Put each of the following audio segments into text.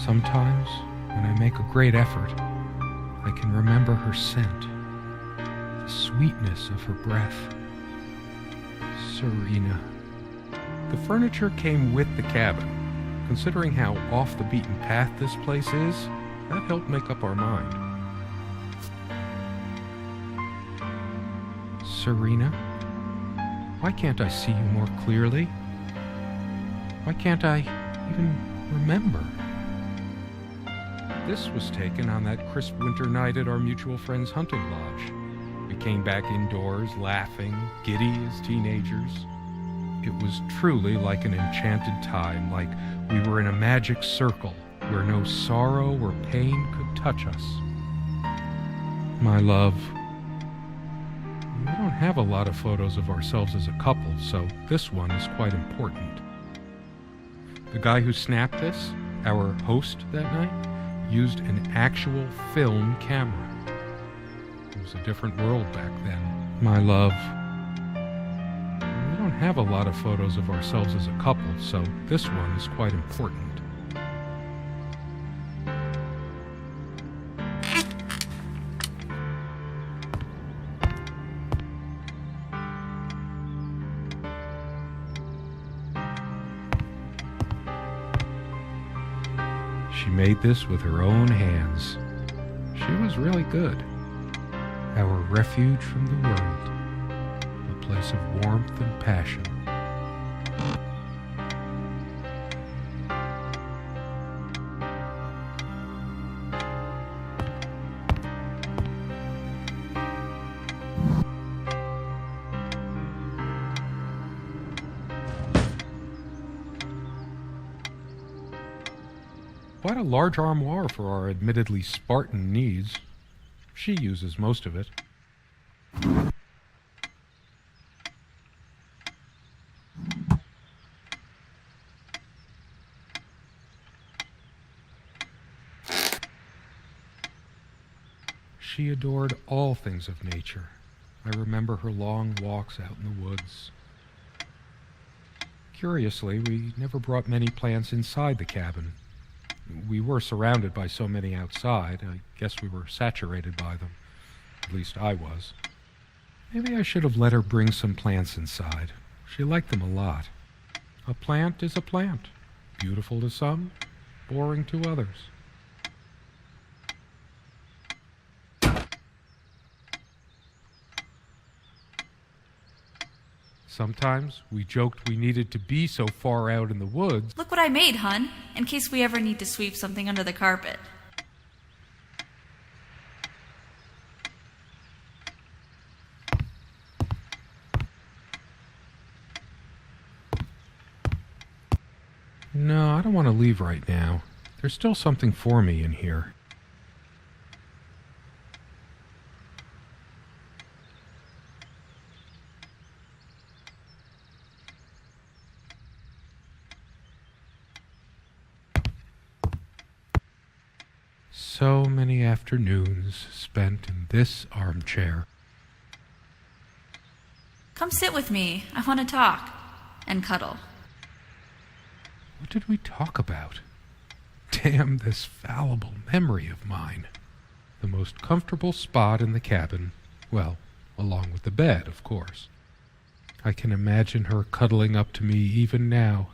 Sometimes, when I make a great effort, I can remember her scent, the sweetness of her breath. Serena. The furniture came with the cabin. Considering how off the beaten path this place is, that helped make up our mind. Serena, why can't I see you more clearly? Why can't I even remember? This was taken on that crisp winter night at our mutual friend's hunting lodge. We came back indoors, laughing, giddy as teenagers. It was truly like an enchanted time, like we were in a magic circle where no sorrow or pain could touch us. My love, we don't have a lot of photos of ourselves as a couple, so this one is quite important. The guy who snapped this, our host that night, used an actual film camera. It was a different world back then. My love, we don't have a lot of photos of ourselves as a couple, so this one is quite important. She made this with her own hands. She was really good. Our refuge from the world, a place of warmth and passion. Quite a large armoire for our admittedly Spartan needs. She uses most of it. She adored all things of nature. I remember her long walks out in the woods. Curiously, we never brought many plants inside the cabin. We were surrounded by so many outside, I guess we were saturated by them. At least I was. Maybe I should have let her bring some plants inside. She liked them a lot. A plant is a plant. Beautiful to some, boring to others. Sometimes we joked we needed to be so far out in the woods. Look what I made, hun, in case we ever need to sweep something under the carpet. No, I don't want to leave right now. There's still something for me in here. So many afternoons spent in this armchair. Come sit with me. I want to talk. And cuddle. What did we talk about? Damn this fallible memory of mine. The most comfortable spot in the cabin, well, along with the bed, of course. I can imagine her cuddling up to me even now,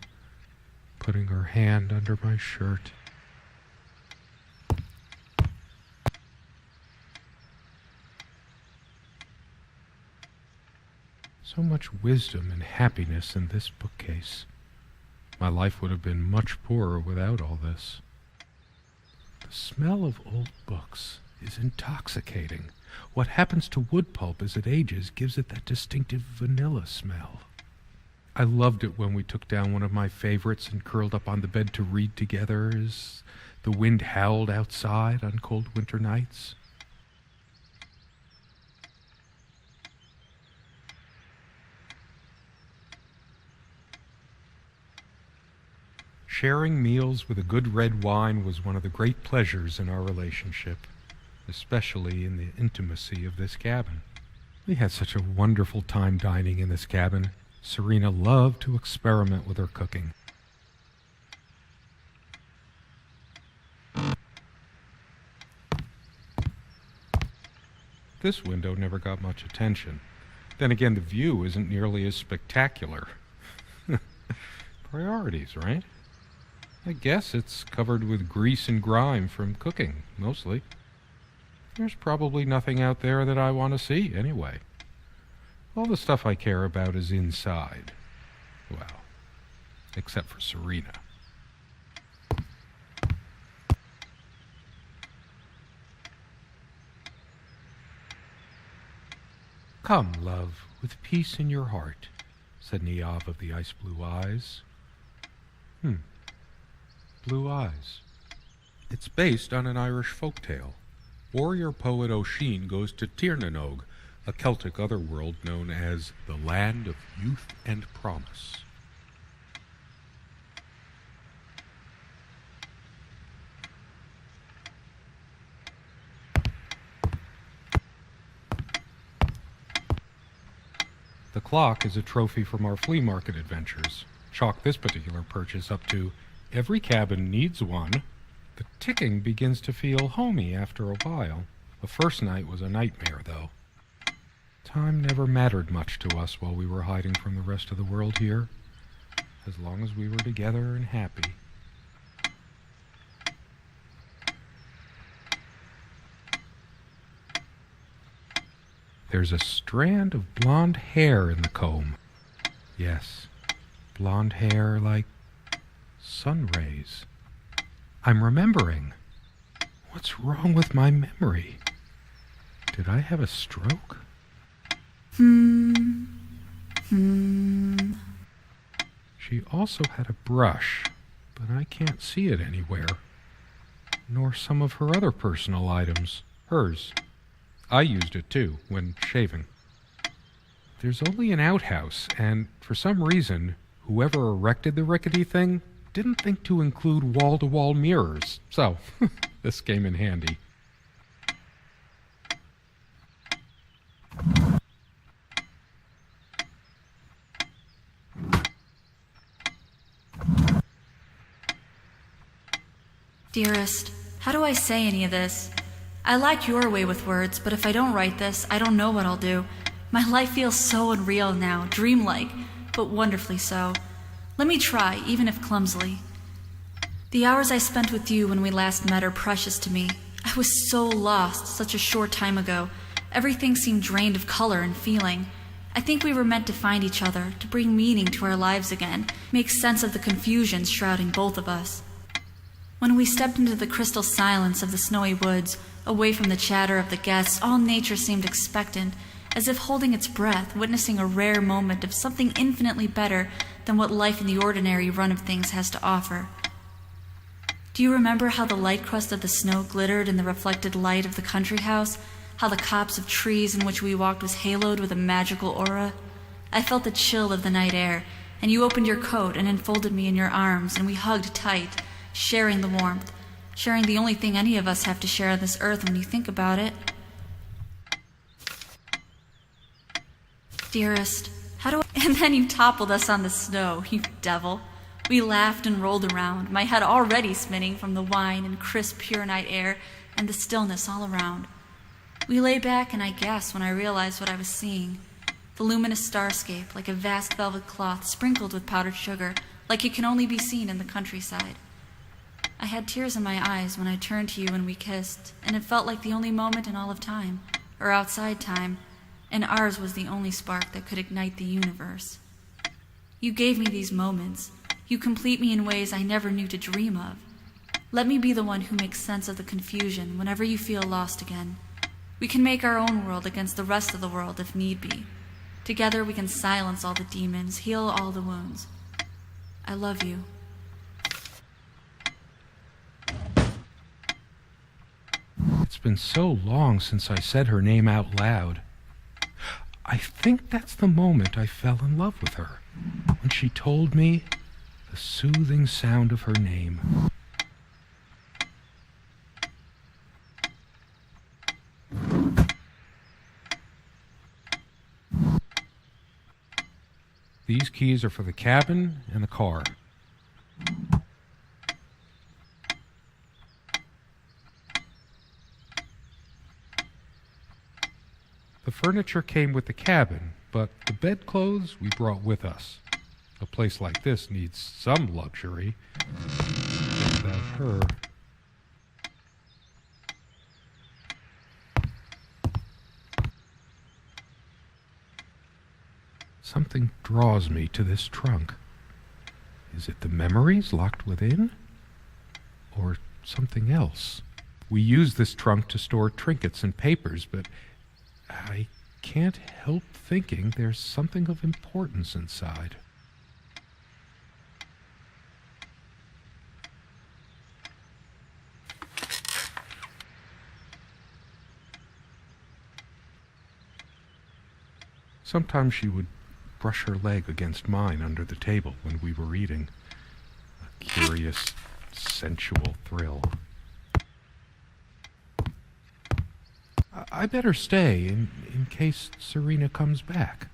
putting her hand under my shirt. So much wisdom and happiness in this bookcase. My life would have been much poorer without all this. The smell of old books is intoxicating. What happens to wood pulp as it ages gives it that distinctive vanilla smell. I loved it when we took down one of my favorites and curled up on the bed to read together as the wind howled outside on cold winter nights. Sharing meals with a good red wine was one of the great pleasures in our relationship, especially in the intimacy of this cabin. We had such a wonderful time dining in this cabin. Serena loved to experiment with her cooking. this window never got much attention. Then again, the view isn't nearly as spectacular. Priorities, right? I guess it's covered with grease and grime from cooking, mostly. There's probably nothing out there that I want to see, anyway. All the stuff I care about is inside. Well, except for Serena. Come, love, with peace in your heart, said Niamh of the ice-blue eyes. Blue eyes. It's based on an Irish folktale. Warrior poet Oisin goes to Tirnanog, a Celtic otherworld known as the Land of Youth and Promise. The clock is a trophy from our flea market adventures. Chalk this particular purchase up to every cabin needs one. The ticking begins to feel homey after a while. The first night was a nightmare, though. Time never mattered much to us while we were hiding from the rest of the world here, as long as we were together and happy. There's a strand of blonde hair in the comb. Yes, blonde hair like sun rays. I'm remembering. What's wrong with my memory? Did I have a stroke? She also had a brush, but I can't see it anywhere. Nor some of her other personal items. Hers. I used it too, when shaving. There's only an outhouse, and for some reason, whoever erected the rickety thing didn't think to include wall-to-wall mirrors, so this came in handy. Dearest, how do I say any of this? I like your way with words, but if I don't write this, I don't know what I'll do. My life feels so unreal now, dreamlike, but wonderfully so. Let me try, even if clumsily. The hours I spent with you when we last met are precious to me. I was so lost such a short time ago. Everything seemed drained of color and feeling. I think we were meant to find each other, to bring meaning to our lives again, make sense of the confusion shrouding both of us. When we stepped into the crystal silence of the snowy woods, away from the chatter of the guests, all nature seemed expectant, as if holding its breath, witnessing a rare moment of something infinitely better than what life in the ordinary run of things has to offer. Do you remember how the light crust of the snow glittered in the reflected light of the country house? How the copse of trees in which we walked was haloed with a magical aura? I felt the chill of the night air, and you opened your coat and enfolded me in your arms, and we hugged tight, sharing the warmth, sharing the only thing any of us have to share on this earth when you think about it. Dearest, how do I... And then you toppled us on the snow, you devil. We laughed and rolled around, my head already spinning from the wine and crisp, pure night air and the stillness all around. We lay back, and I gasped when I realized what I was seeing. The luminous starscape, like a vast velvet cloth sprinkled with powdered sugar, like it can only be seen in the countryside. I had tears in my eyes when I turned to you and we kissed, and it felt like the only moment in all of time, or outside time, and ours was the only spark that could ignite the universe. You gave me these moments. You complete me in ways I never knew to dream of. Let me be the one who makes sense of the confusion whenever you feel lost again. We can make our own world against the rest of the world if need be. Together we can silence all the demons, heal all the wounds. I love you. It's been so long since I said her name out loud. I think that's the moment I fell in love with her, when she told me the soothing sound of her name. These keys are for the cabin and the car. The furniture came with the cabin, but the bedclothes we brought with us. A place like this needs some luxury. Without her... Something draws me to this trunk. Is it the memories locked within? Or something else? We use this trunk to store trinkets and papers, but I can't help thinking there's something of importance inside. Sometimes she would brush her leg against mine under the table when we were eating. A curious, sensual thrill. I better stay in case Serena comes back.